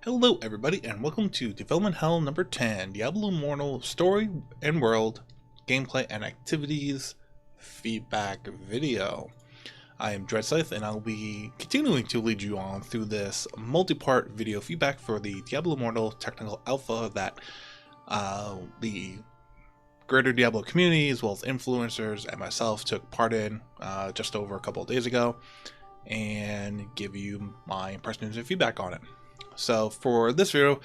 Hello everybody and welcome to Development Hell number 10, Diablo Immortal Story and World, Gameplay and Activities Feedback Video. I am Dreadscythe and I'll be continuing to lead you on through this multi-part video feedback for the Diablo Immortal Technical Alpha that the greater Diablo community as well as influencers and myself took part in just over a couple of days ago, and give you my impressions and feedback on it. So for this video,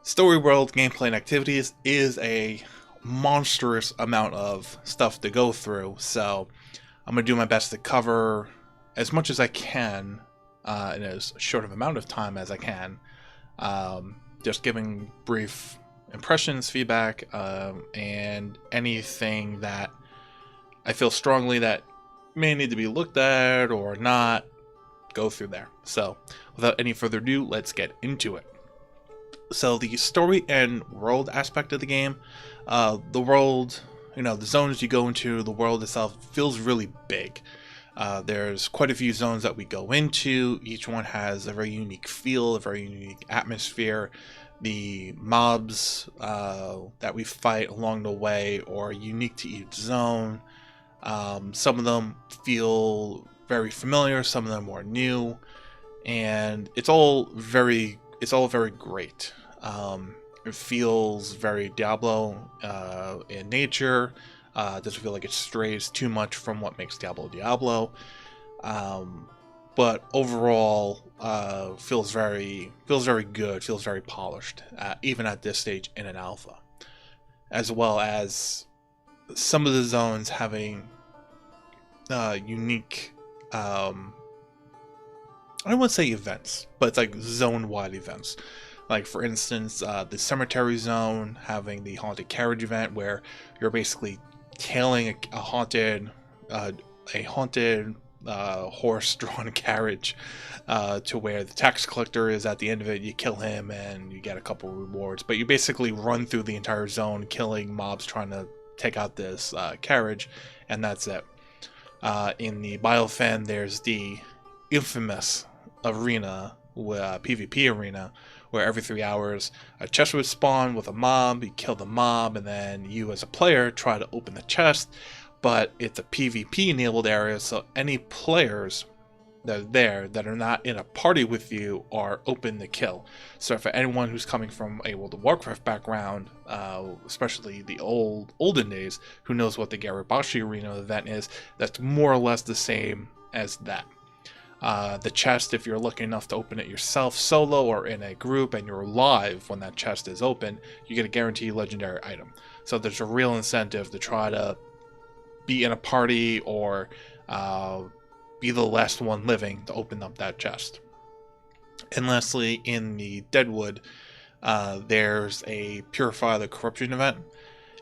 Story World, Gameplay and Activities is a monstrous amount of stuff to go through, so I'm going to do my best to cover as much as I can in as short of amount of time as I can, just giving brief impressions, feedback, and anything that I feel strongly that may need to be looked at or not, go through there. So without any further ado, let's get into it. So the story and world aspect of the game, the world, the zones you go into, the world itself feels really big. There's quite a few zones that we go into. Each one has a very unique feel, a very unique atmosphere. The mobs that we fight along the way are unique to each zone. Some of them feel very familiar, some of them are new, and it's all very great. It feels very Diablo in nature. Doesn't feel like it strays too much from what makes Diablo Diablo, but overall feels very good, feels very polished, even at this stage in an alpha, as well as some of the zones having unique, I don't want to say events, but it's like zone-wide events. Like for instance, the cemetery zone having the haunted carriage event, where you're basically tailing a haunted horse-drawn carriage to where the tax collector is at the end of it. You kill him and you get a couple rewards, but you basically run through the entire zone killing mobs trying to take out this carriage, and that's it. In the Biofen, there's the infamous arena, PvP arena, where every 3 hours a chest would spawn with a mob. You kill the mob, and then you as a player try to open the chest, but it's a PvP enabled area, so any players that are there that are not in a party with you are open to kill. So for anyone who's coming from a World of Warcraft background, especially the olden days, who knows what the Garibashi Arena event is, that's more or less the same as that. The chest, if you're lucky enough to open it yourself solo or in a group and you're live when that chest is open, you get a guaranteed legendary item. So there's a real incentive to try to be in a party or be the last one living to open up that chest. And lastly, in the Deadwood, there's a Purify the Corruption event,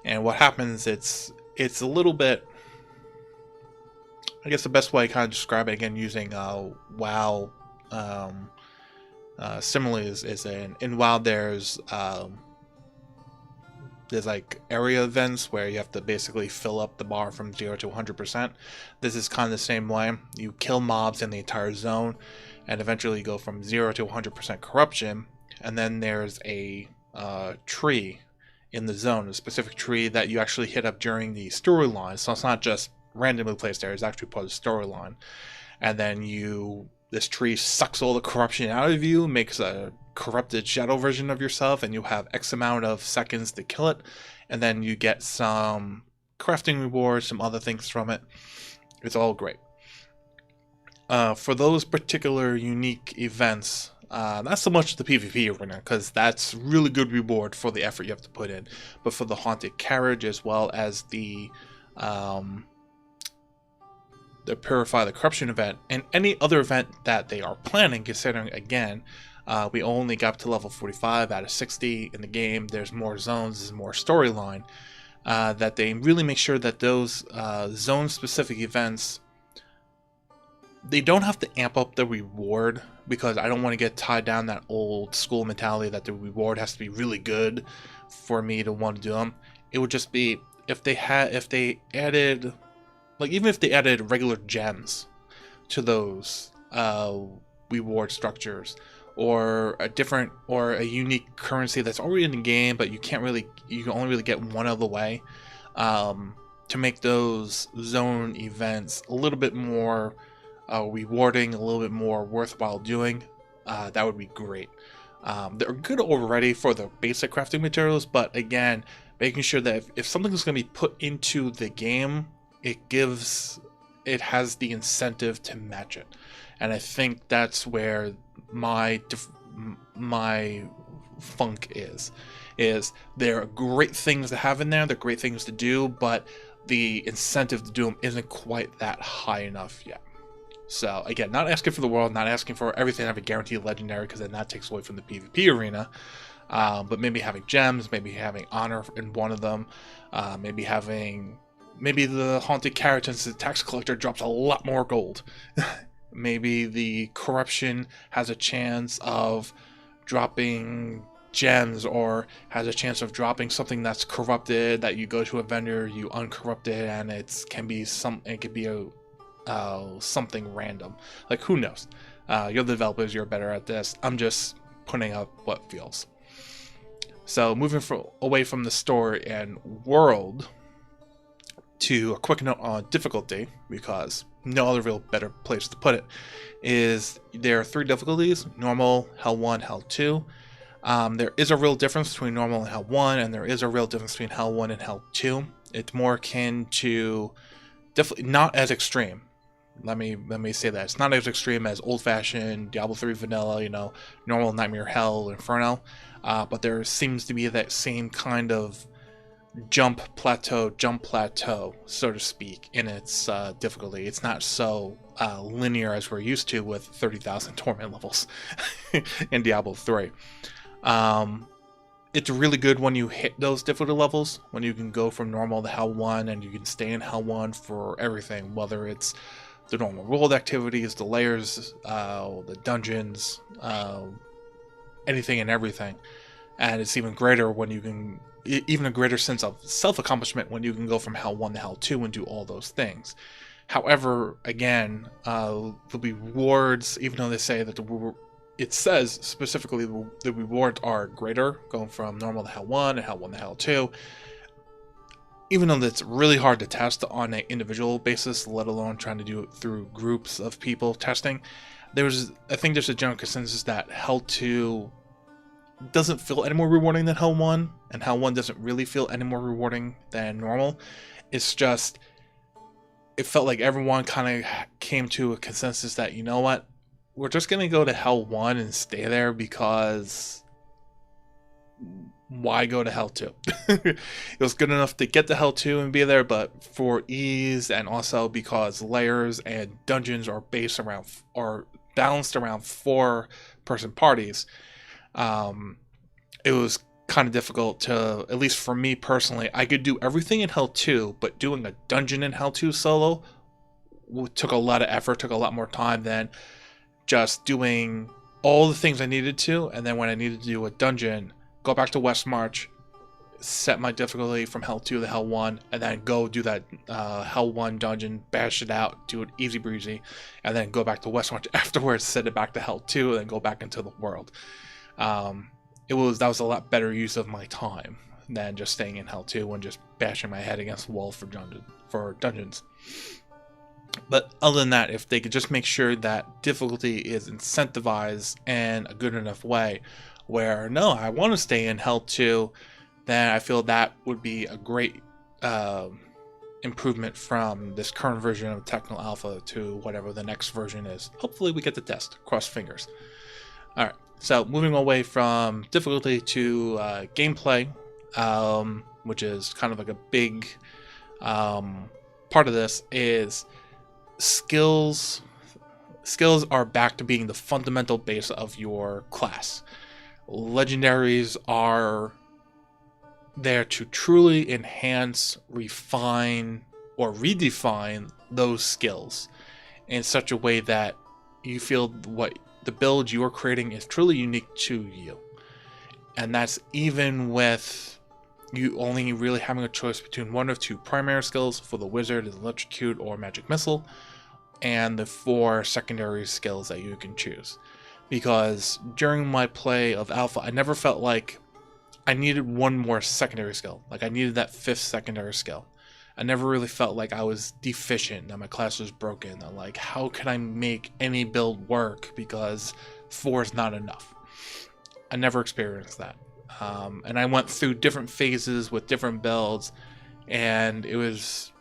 and what happens, it's a little bit, I guess the best way I kind of describe it, again using WoW similes, is in WoW there's like area events where you have to basically fill up the bar from 0 to 100%. This is kind of the same way. You kill mobs in the entire zone, and eventually you go from 0 to 100% corruption. And then there's a tree in the zone, a specific tree that you actually hit up during the storyline. So it's not just randomly placed there; it's actually part of the storyline. And then this tree sucks all the corruption out of you, makes a corrupted shadow version of yourself, and you have X amount of seconds to kill it, and then you get some crafting rewards, some other things from it. It's all great. For those particular unique events, not so much the PvP arena, because that's really good reward for the effort you have to put in, but for the haunted carriage as well as the Purify the Corruption event and any other event that they are planning, considering again we only got up to level 45 out of 60 in the game. There's more zones, there's more storyline, that they really make sure that those zone specific events, they don't have to amp up the reward, because I don't want to get tied down that old school mentality that the reward has to be really good for me to want to do them. It would just be if they added, like, even if they added regular gems to those reward structures, or a unique currency that's already in the game, but you can only really get one other way, to make those zone events a little bit more rewarding, a little bit more worthwhile doing, that would be great. They're good already for the basic crafting materials, but again, making sure that if something is going to be put into the game, it has the incentive to match it. And I think that's where my funk is there are great things to have in there, they're great things to do, but the incentive to do them isn't quite that high enough yet. So again, not asking for the world, not asking for everything to have a guaranteed legendary, because then that takes away from the PvP arena. But maybe having gems, maybe having honor in one of them, maybe the haunted carrot, since the tax collector drops a lot more gold. Maybe the corruption has a chance of dropping gems, or has a chance of dropping something that's corrupted, that you go to a vendor, you uncorrupt it, and it could be something random. Like, who knows? You're the developers, you're better at this. I'm just putting up what feels. So moving away from the story and world to a quick note on difficulty, because no other real better place to put it, is there are 3 difficulties: normal, Hell 1, Hell 2. There is a real difference between normal and Hell 1, and there is a real difference between Hell 1 and Hell 2. It's more akin to, definitely not as extreme. Let me say that. It's not as extreme as old-fashioned Diablo 3 vanilla, normal, Nightmare, Hell, Inferno. But there seems to be that same kind of jump plateau, so to speak, in its difficulty. It's not so linear as we're used to with 30,000 torment levels in Diablo 3. It's really good when you hit those difficulty levels, when you can go from normal to Hell 1, and you can stay in Hell 1 for everything, whether it's the normal world activities, the layers, the dungeons, anything and everything. And it's even greater when you can, even a greater sense of self-accomplishment when you can go from Hell 1 to Hell 2 and do all those things. However, again, the rewards, even though they say that it says specifically the rewards are greater, going from normal to Hell 1 and Hell 1 to Hell 2, even though that's really hard to test on an individual basis, let alone trying to do it through groups of people testing, I think there's a general consensus that Hell 2 doesn't feel any more rewarding than Hell 1, and Hell 1 doesn't really feel any more rewarding than normal. It's just, it felt like everyone kind of came to a consensus that, you know what, we're just going to go to Hell 1 and stay there, because why go to Hell 2? It was good enough to get to Hell 2 and be there, but for ease, and also because layers and dungeons are balanced around 4-person parties, it was kind of difficult to, at least for me personally. I could do everything in Hell 2, but doing a dungeon in Hell 2 solo took a lot of effort, took a lot more time than just doing all the things I needed to, and then when I needed to do a dungeon, go back to West March, set my difficulty from Hell 2 to Hell 1, and then go do that Hell 1 dungeon, bash it out, do it easy breezy, and then go back to West March afterwards, set it back to Hell 2, and then go back into the world. That was a lot better use of my time than just staying in Hell 2 and just bashing my head against the wall for dungeons. But other than that, if they could just make sure that difficulty is incentivized in a good enough way, where, no, I want to stay in Hell 2, then I feel that would be a great improvement from this current version of Techno Alpha to whatever the next version is. Hopefully we get the test. Cross fingers. Alright, so moving away from difficulty to gameplay, which is kind of like a big part of this, is skills. Skills are back to being the fundamental base of your class. Legendaries are there to truly enhance, refine, or redefine those skills in such a way that you feel what the build you're creating is truly unique to you. And that's even with you only really having a choice between one of 2 primary skills. For the wizard is electrocute or magic missile, and the 4 secondary skills that you can choose. because during my play of Alpha, I never felt like I needed one more secondary skill. Like I needed that 5th secondary skill. I never really felt like I was deficient, that my class was broken. That like, how can I make any build work because 4 is not enough? I never experienced that. And I went through different phases with different builds, and it was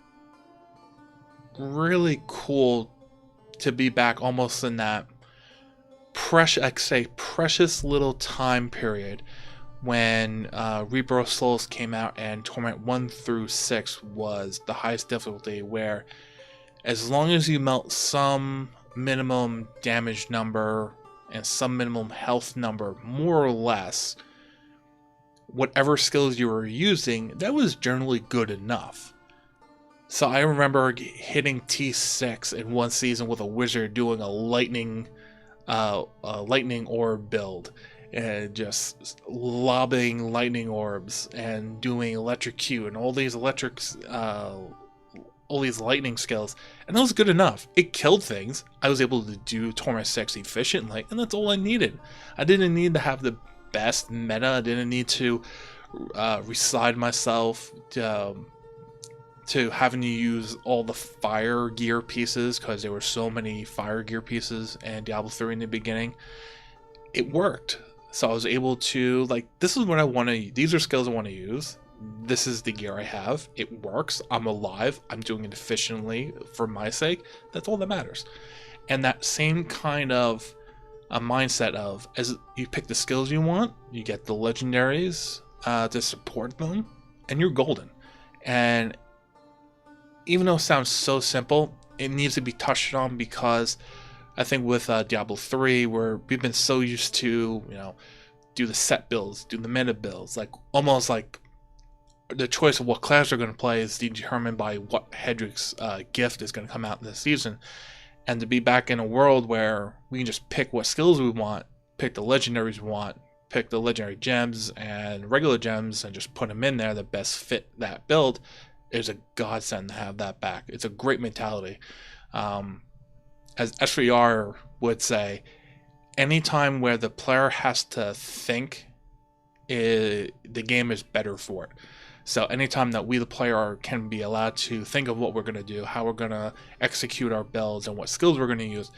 really cool to be back almost in that precious little time period when Reaper of Souls came out and Torment 1 through 6 was the highest difficulty, where as long as you melt some minimum damage number and some minimum health number, more or less, whatever skills you were using, that was generally good enough. So I remember hitting T6 in one season with a wizard doing a lightning orb build, and just lobbing lightning orbs and doing electrocute and all these lightning skills, and that was good enough. It killed things. I was able to do Torment 6 efficiently, and that's all I needed. I didn't need to have the best meta. I didn't need to reside myself to having to use all the fire gear pieces, because there were so many fire gear pieces in Diablo 3 in the beginning. It worked. So I was able to, like, this is what I want to, these are skills I want to use. This is the gear I have. It works. I'm alive. I'm doing it efficiently for my sake. That's all that matters. And that same kind of a mindset of, as you pick the skills you want, you get the legendaries to support them, and you're golden. And even though it sounds so simple, it needs to be touched on, because I think with Diablo 3, where we've been so used to, do the set builds, do the meta builds, like almost like the choice of what class we're going to play is determined by what Hedrick's gift is going to come out this season. And to be back in a world where we can just pick what skills we want, pick the legendaries we want, pick the legendary gems and regular gems, and just put them in there that best fit that build, is a godsend to have that back. It's a great mentality. As S3R would say, anytime where the player has to think, the game is better for it. So anytime that we, the player, can be allowed to think of what we're going to do, how we're going to execute our builds, and what skills we're going to use,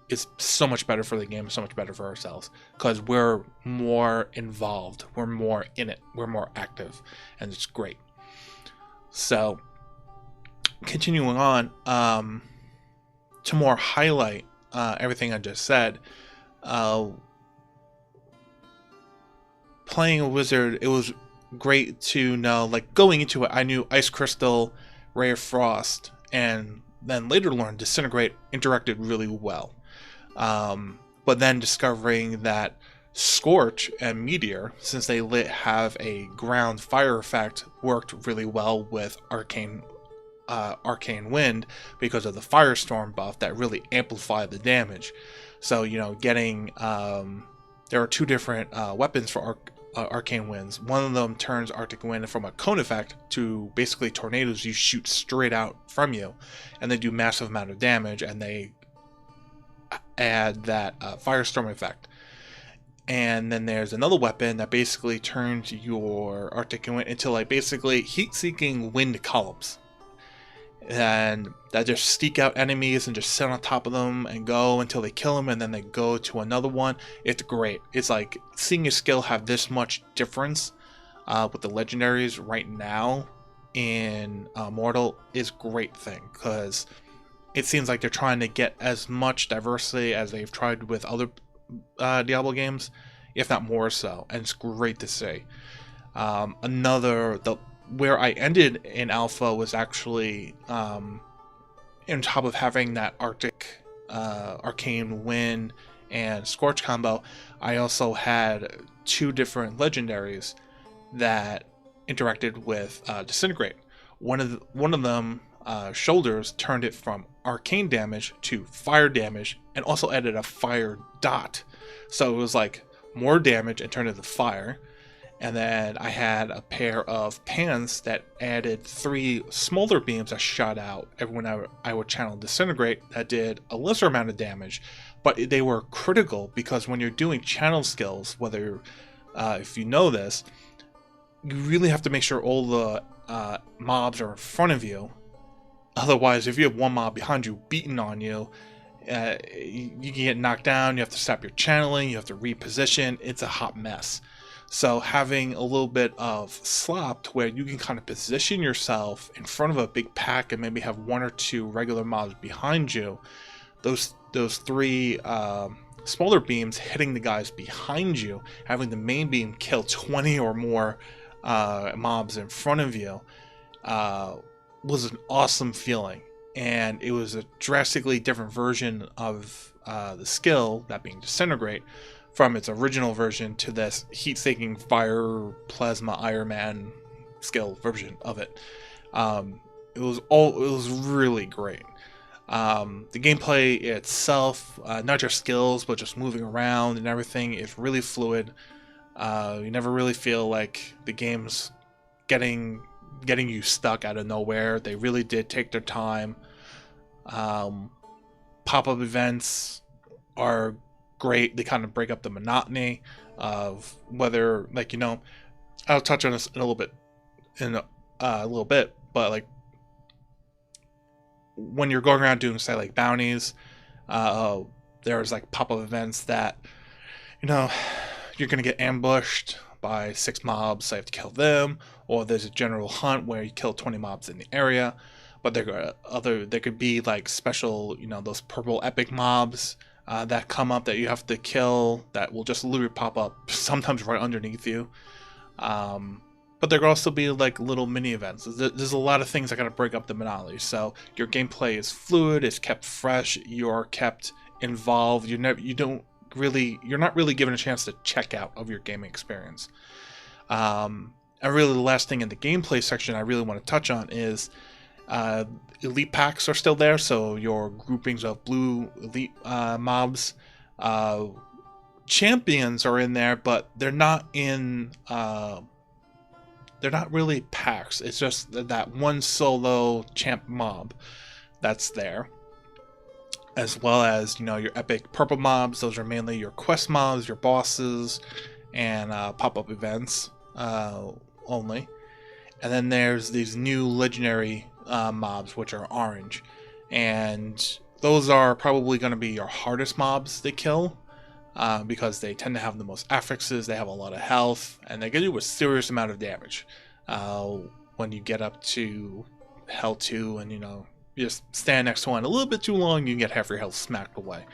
it's so much better for the game, so much better for ourselves, because we're more involved, we're more in it, we're more active, and it's great. So, continuing on, to more highlight everything I just said, playing a wizard, it was great to know, like, going into it, I knew Ice Crystal, Ray of Frost, and then later learned Disintegrate interacted really well. But then discovering that Scorch and Meteor, since they have a ground fire effect, worked really well with Arcane Wind, because of the Firestorm buff that really amplified the damage. So, getting there are 2 different weapons for Arcane Winds. One of them turns Arctic Wind from a cone effect to basically tornadoes you shoot straight out from you, and they do massive amount of damage, and they add that Firestorm effect. And then there's another weapon that basically turns your Arctic Wind into, like, basically heat-seeking wind columns, and that just stick out enemies and just sit on top of them and go until they kill them, and then they go to another one. It's great. It's like seeing your skill have this much difference with the legendaries right now in Immortal is a great thing, because it seems like they're trying to get as much diversity as they've tried with other Diablo games, if not more so, and it's great to see. Where I ended in Alpha was actually on top of having that Arcane Wind and Scorch combo, I also had 2 different legendaries that interacted with Disintegrate. One of them, Shoulders, turned it from arcane damage to fire damage, and also added a fire dot. So it was like more damage and turned it to fire. And then I had a pair of pans that added 3 smolder beams that shot out every when I would channel Disintegrate, that did a lesser amount of damage, but they were critical because when you're doing channel skills, whether if you know this, you really have to make sure all the mobs are in front of you. Otherwise, if you have one mob behind you beating on you, you can get knocked down. You have to stop your channeling. You have to reposition. It's a hot mess. So having a little bit of slop to where you can kind of position yourself in front of a big pack and maybe have one or two regular mobs behind you, those three smaller beams hitting the guys behind you, having the main beam kill 20 or more mobs in front of you, was an awesome feeling. And it was a drastically different version of the skill, that being Disintegrate, from its original version to this heat-seeking fire plasma Iron Man skill version of it. It was really great. The gameplay itself, not just skills, but just moving around and everything, is really fluid. You never really feel like the game's getting you stuck out of nowhere. They really did take their time. Pop-up events are great. They kind of break up the monotony of whether, like, you know, I'll touch on this in a little bit, but like when you're going around doing, say, like bounties, there's like pop-up events that, you know, you're gonna get ambushed by 6 mobs, so you have to kill them, or there's a general hunt where you kill 20 mobs in the area. But there could be like special, you know, those purple epic mobs that come up that you have to kill that will just literally pop up sometimes right underneath you. But there could also be like little mini events. There's a lot of things that kind of break up the monotony. So your gameplay is fluid, it's kept fresh, you're kept involved. You're not really given a chance to check out of your gaming experience. And really the last thing in the gameplay section I really want to touch on is elite packs are still there, so your groupings of blue elite mobs. Champions are in there, but they're not really packs. It's just that one solo champ mob that's there, as well as, you know, your epic purple mobs. Those are mainly your quest mobs, your bosses, and pop-up events only. And then there's these new legendary mobs, which are orange, and those are probably going to be your hardest mobs to kill, because they tend to have the most affixes, they have a lot of health, and they can do a serious amount of damage. When you get up to Hell 2 and, you know, you just stand next to one a little bit too long, you can get half your health smacked away.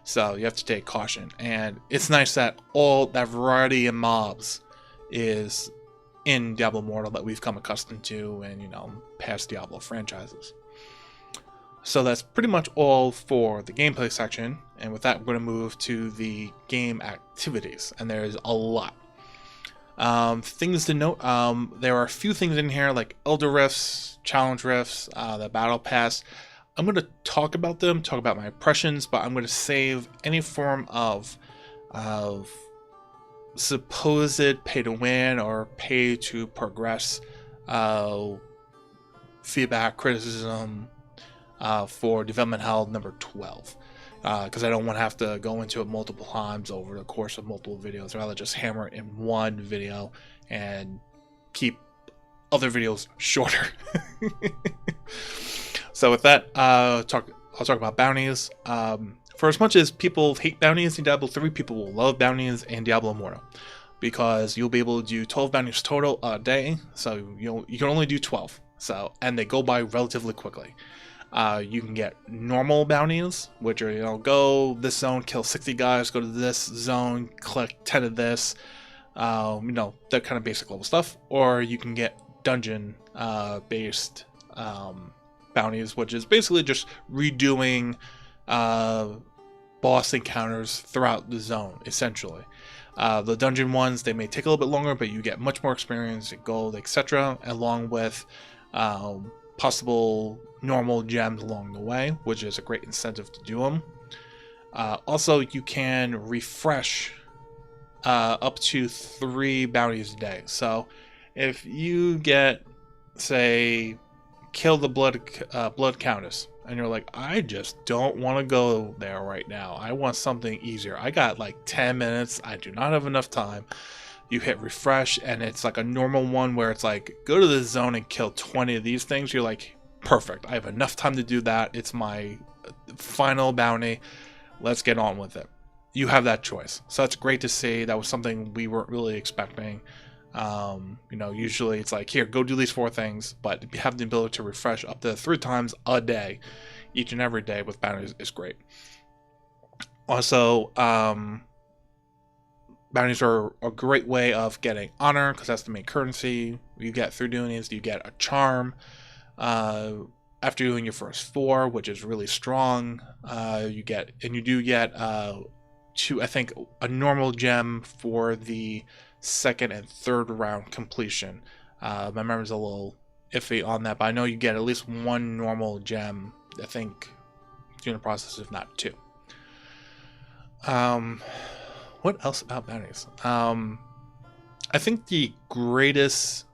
So you have to take caution, and it's nice that all that variety of mobs is in Diablo Immortal that we've come accustomed to and, you know, past Diablo franchises. So that's pretty much all for the gameplay section, and with that we're going to move to the game activities, and there's a lot. Things to note, there are a few things in here like Elder Rifts, Challenge Rifts, the Battle Pass. I'm going to talk about them, talk about my impressions, but I'm going to save any form of supposed pay to win or pay to progress feedback, criticism for Development Hell number 12, because I don't want to have to go into it multiple times over the course of multiple videos. I'd rather just hammer it in one video and keep other videos shorter. So with that, I'll talk about bounties. For as much as people hate bounties in Diablo 3, people will love bounties in Diablo Immortal, because you'll be able to do 12 bounties total a day. So you can only do 12. So, and they go by relatively quickly. You can get normal bounties, which are, you know, go this zone, kill 60 guys, go to this zone, collect 10 of this, you know, that kind of basic level stuff. Or you can get dungeon based bounties, which is basically just redoing boss encounters throughout the zone, essentially. The dungeon ones, they may take a little bit longer, but you get much more experience, gold, etc., along with possible normal gems along the way, which is a great incentive to do them. Also, you can refresh up to 3 bounties a day. So if you get, say, kill the blood countess. And you're like, I just don't want to go there right now. I want something easier. I got like 10 minutes. I do not have enough time. You hit refresh, and it's like a normal one where it's like, go to the zone and kill 20 of these things. You're like, perfect. I have enough time to do that. It's my final bounty. Let's get on with it. You have that choice. So that's great to see. That was something we weren't really expecting. Usually it's like, here, go do these 4 things, but you have the ability to refresh up to 3 times a day, each and every day with bounties is great. Also, bounties are a great way of getting honor, because that's the main currency you get through doing these. You get a charm after doing your first 4, which is really strong. You do get I think a normal gem for the 2nd and 3rd round completion. My memory's a little iffy on that, but I know you get at least 1 normal gem, I think, during the process, if not 2. What else about bounties? I think the greatest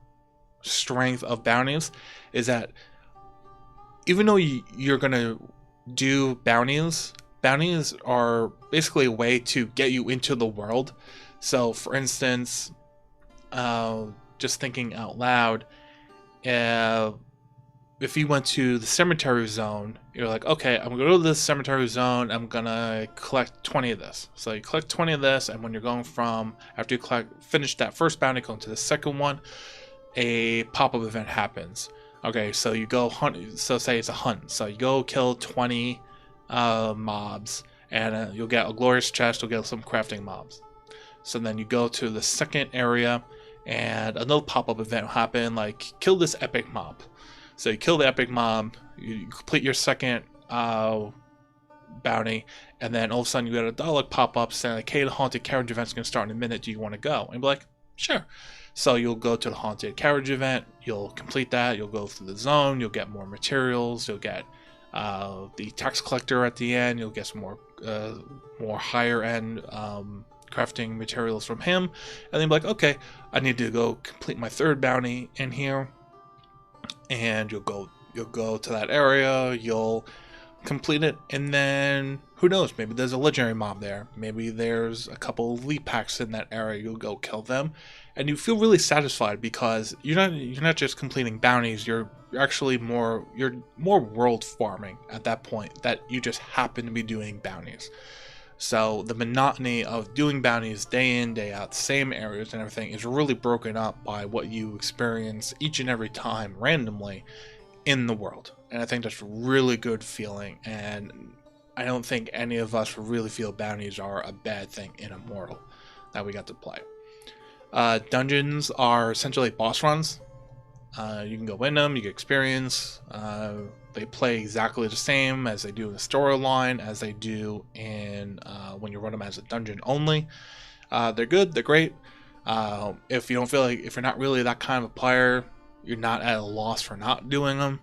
strength of bounties is that even though you're gonna do bounties are basically a way to get you into the world. So, for instance, just thinking out loud, if you went to the cemetery zone, you're like, okay, I'm gonna go to this cemetery zone, I'm gonna collect 20 of this. So you collect 20 of this, and when you're going after you finish that first bounty, going to the second one, a pop-up event happens. Okay, so you go hunt, so say it's a hunt, so you go kill 20 mobs, and you'll get a glorious chest, you'll get some crafting mobs. So then you go to the second area, and another pop-up event will happen, like, kill this epic mob. So you kill the epic mob, you complete your second bounty, and then all of a sudden you get a dialogue pop-up saying, like, hey, the haunted carriage event's going to start in a minute, do you want to go? And be like, sure. So you'll go to the haunted carriage event, you'll complete that, you'll go through the zone, you'll get more materials, you'll get the tax collector at the end, you'll get some more higher end crafting materials from him, and then be like, okay, I need to go complete my 3rd bounty in here, and you'll go to that area, you'll complete it, and then who knows, maybe there's a legendary mob there, maybe there's a couple of elite packs in that area, you'll go kill them, and you feel really satisfied because you're not just completing bounties, you're actually more world farming at that point, that you just happen to be doing bounties. So the monotony of doing bounties day in, day out, same areas and everything, is really broken up by what you experience each and every time randomly in the world. And I think that's a really good feeling, and I don't think any of us really feel bounties are a bad thing in Immortal that we got to play. Dungeons are essentially boss runs. You can go in them, you get experience. They play exactly the same as they do in the storyline, as they do in when you run them as a dungeon only. They're good, they're great. If you don't feel like, if you're not really that kind of a player, you're not at a loss for not doing them.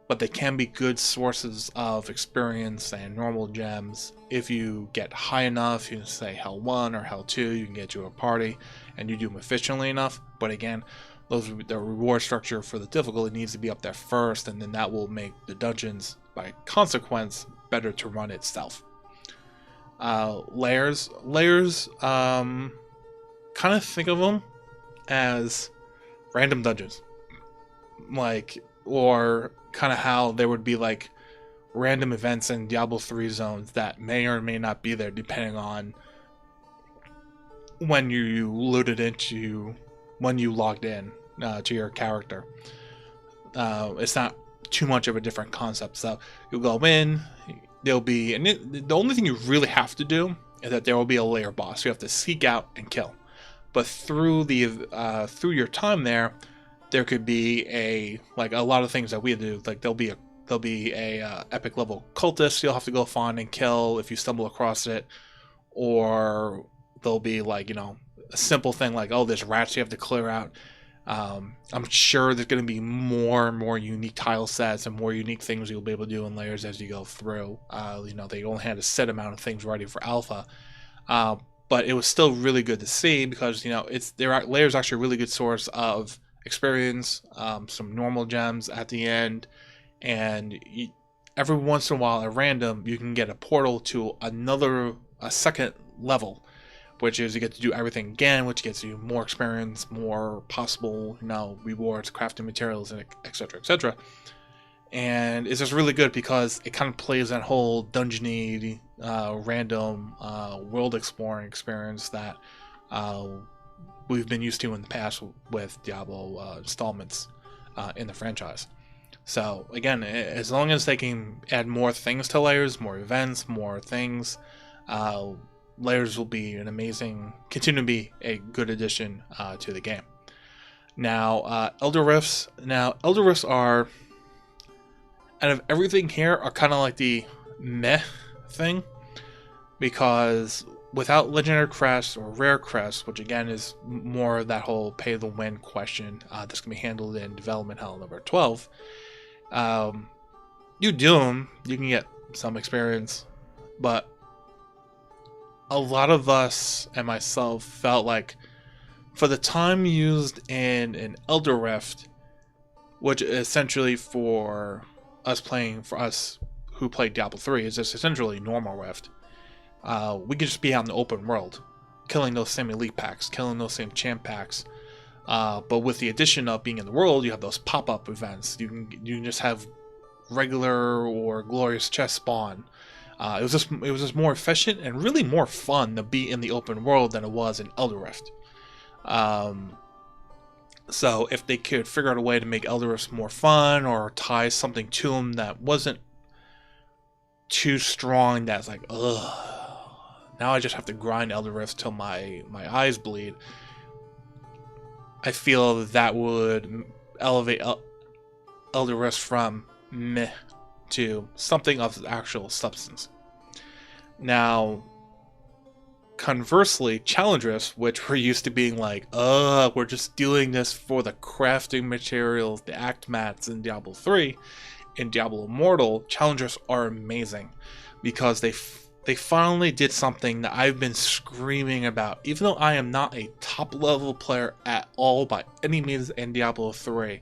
But they can be good sources of experience and normal gems. If you get high enough, you can say Hell 1 or Hell 2, you can get to a party and you do them efficiently enough. But again, the reward structure for the difficulty needs to be up there first, and then that will make the dungeons, by consequence, better to run itself. Layers, kind of think of them as random dungeons, like, or kind of how there would be like random events in Diablo 3 zones that may or may not be there depending on when you loaded into, when you logged in to your character. It's not too much of a different concept. So you'll go in, there'll be, and the only thing you really have to do is that there will be a layer boss you have to seek out and kill. But through your time there could be a lot of things that we do. Like there'll be a epic level cultist you'll have to go find and kill if you stumble across it, or there'll be like, a simple thing like, oh, there's rats you have to clear out. I'm sure there's going to be more and more unique tile sets and more unique things you'll be able to do in layers as you go through. They only had a set amount of things ready for alpha, but it was still really good to see because layers actually a really good source of experience, some normal gems at the end, and every once in a while, at random, you can get a portal to a second level, which is you get to do everything again, which gets you more experience, more possible, rewards, crafting materials, and etc., etc. And it's just really good because it kind of plays that whole dungeony, random world exploring experience that we've been used to in the past with Diablo installments in the franchise. So again, as long as they can add more things to layers, more events, more things, layers will be continue to be a good addition to the game. Now, Elder Rifts. Now, Elder Rifts are, out of everything here, are kind of like the meh thing, because without legendary crests or rare crests, which again is more of that whole pay the win question that's going to be handled in Development Hell number 12, you do them, you can get some experience, but a lot of us and myself felt like for the time used in an Elder Rift, which essentially for us who played Diablo 3 is just essentially normal Rift, we could just be out in the open world, killing those same elite packs, killing those same champ packs, but with the addition of being in the world, you have those pop-up events. You can just have regular or glorious chest spawn. It was just more efficient and really more fun to be in the open world than it was in Elder Rift. So if they could figure out a way to make Elder Rifts more fun or tie something to them that wasn't too strong, that's like, ugh, now I just have to grind Elder Rifts till my eyes bleed, I feel that would elevate Elder Rifts from meh to something of actual substance. Now, conversely, challenge rifts, which were used to being like, we're just doing this for the crafting materials, the act mats in Diablo 3, in Diablo Immortal, challenge rifts are amazing because they finally did something that I've been screaming about. Even though I am not a top level player at all by any means in Diablo 3,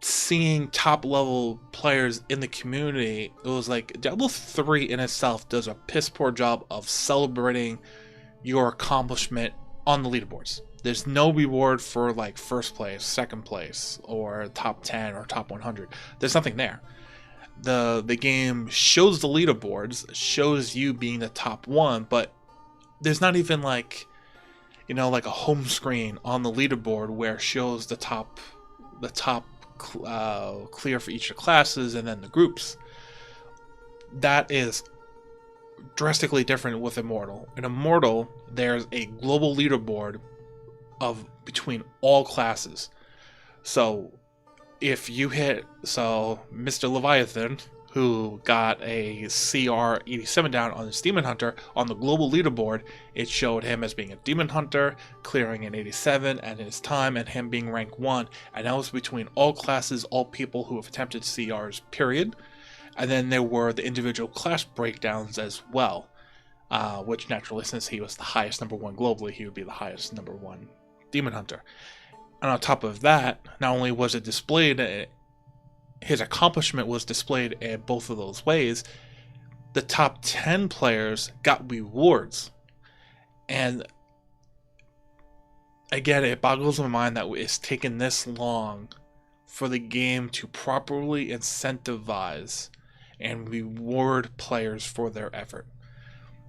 seeing top level players in the community, it was like Diablo 3 in itself does a piss poor job of celebrating your accomplishment on the leaderboards. There's no reward for like first place, second place, or top 10 or top 100. There's nothing there. The game shows the leaderboards, shows you being the top one, but there's not even like, like a home screen on the leaderboard where it shows the top clear for each of the classes and then the groups. That is drastically different with Immortal. In Immortal, there's a global leaderboard of between all classes. So if you Mr. Leviathan, who got a CR 87 down on his Demon Hunter, on the global leaderboard, it showed him as being a Demon Hunter, clearing an 87 at his time, and him being rank 1. And that was between all classes, all people who have attempted CRs, period. And then there were the individual class breakdowns as well, which naturally, since he was the highest number 1 globally, he would be the highest number 1 Demon Hunter. And on top of that, not only was it displayed, his accomplishment was displayed in both of those ways, the top 10 players got rewards. And again, it boggles my mind that it's taken this long for the game to properly incentivize and reward players for their effort.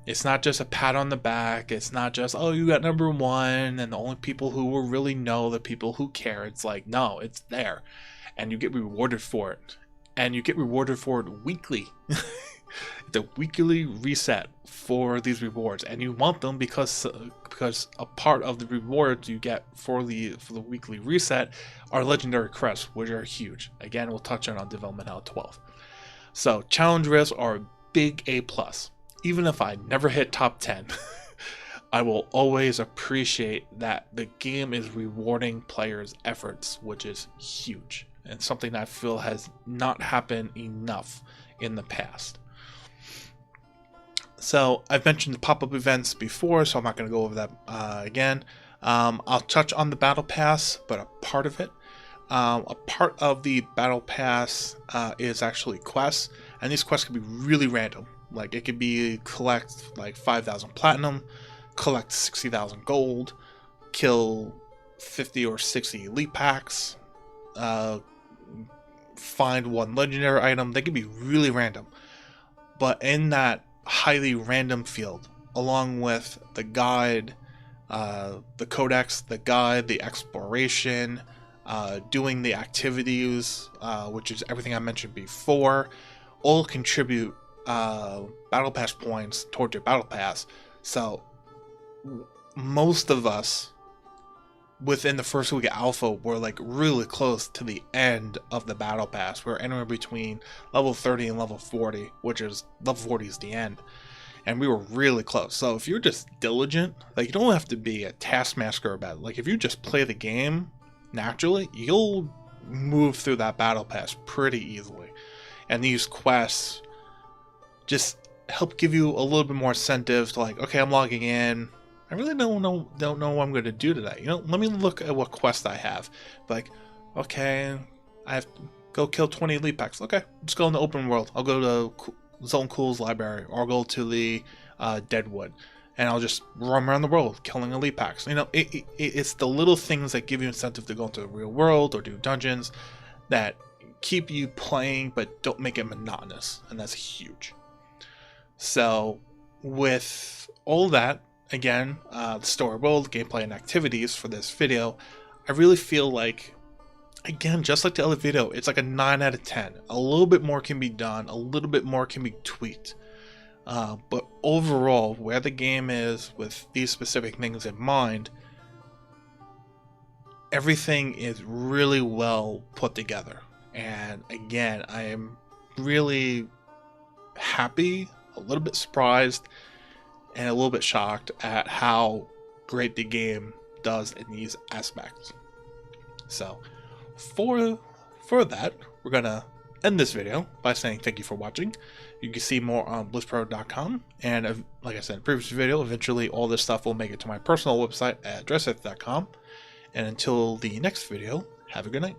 It's not just a pat on the back. It's not just, you got number 1, and the only people who will really know, the people who care. It's like, no, it's there. And you get rewarded for it. And you get rewarded for it weekly. It's a weekly reset for these rewards. And you want them because a part of the rewards you get for the weekly reset are legendary crests, which are huge. Again, we'll touch on Development Hell 12. So challenge rifts are a big A+. Even if I never hit top 10, I will always appreciate that the game is rewarding players' efforts, which is huge, and something that I feel has not happened enough in the past. So I've mentioned the pop-up events before, so I'm not going to go over that again. I'll touch on the battle pass, but a part of it. A part of the battle pass is actually quests, and these quests can be really random. Like it could be collect like 5,000 platinum, collect 60,000 gold, kill 50 or 60 elite packs, find one legendary item. They can be really random, but in that highly random field, along with the guide, the codex, the guide, the exploration, doing the activities, which is everything I mentioned before, all contribute battle pass points towards your battle pass. So most of us within the first week of alpha were like really close to the end of the battle pass. We're anywhere between level 30 and level 40, which is level 40 is the end, and we were really close. So if you're just diligent, like you don't have to be a taskmaster about it. Like if you just play the game naturally, you'll move through that battle pass pretty easily. And these quests just help give you a little bit more incentive to like, okay, I'm logging in. I really don't know what I'm going to do today. You know, let me look at what quest I have. Like, okay, I have to go kill 20 elite packs. Okay, just go in the open world. I'll go to Zone Cool's library, or I'll go to the Deadwood, and I'll just roam around the world killing elite packs. You know, it's the little things that give you incentive to go into the real world or do dungeons that keep you playing but don't make it monotonous, and that's huge. So with all that, again, the story world, gameplay, and activities for this video, I really feel like, again, just like the other video, it's like a 9 out of 10. A little bit more can be done, a little bit more can be tweaked. But overall, where the game is with these specific things in mind, everything is really well put together. And again, I am really happy, a little bit surprised, and a little bit shocked at how great the game does in these aspects. So for that, we're gonna end this video by saying thank you for watching. You can see more on blizzpro.com, and like I said in the previous video, eventually all this stuff will make it to my personal website at dresseth.com. And until the next video, have a good night.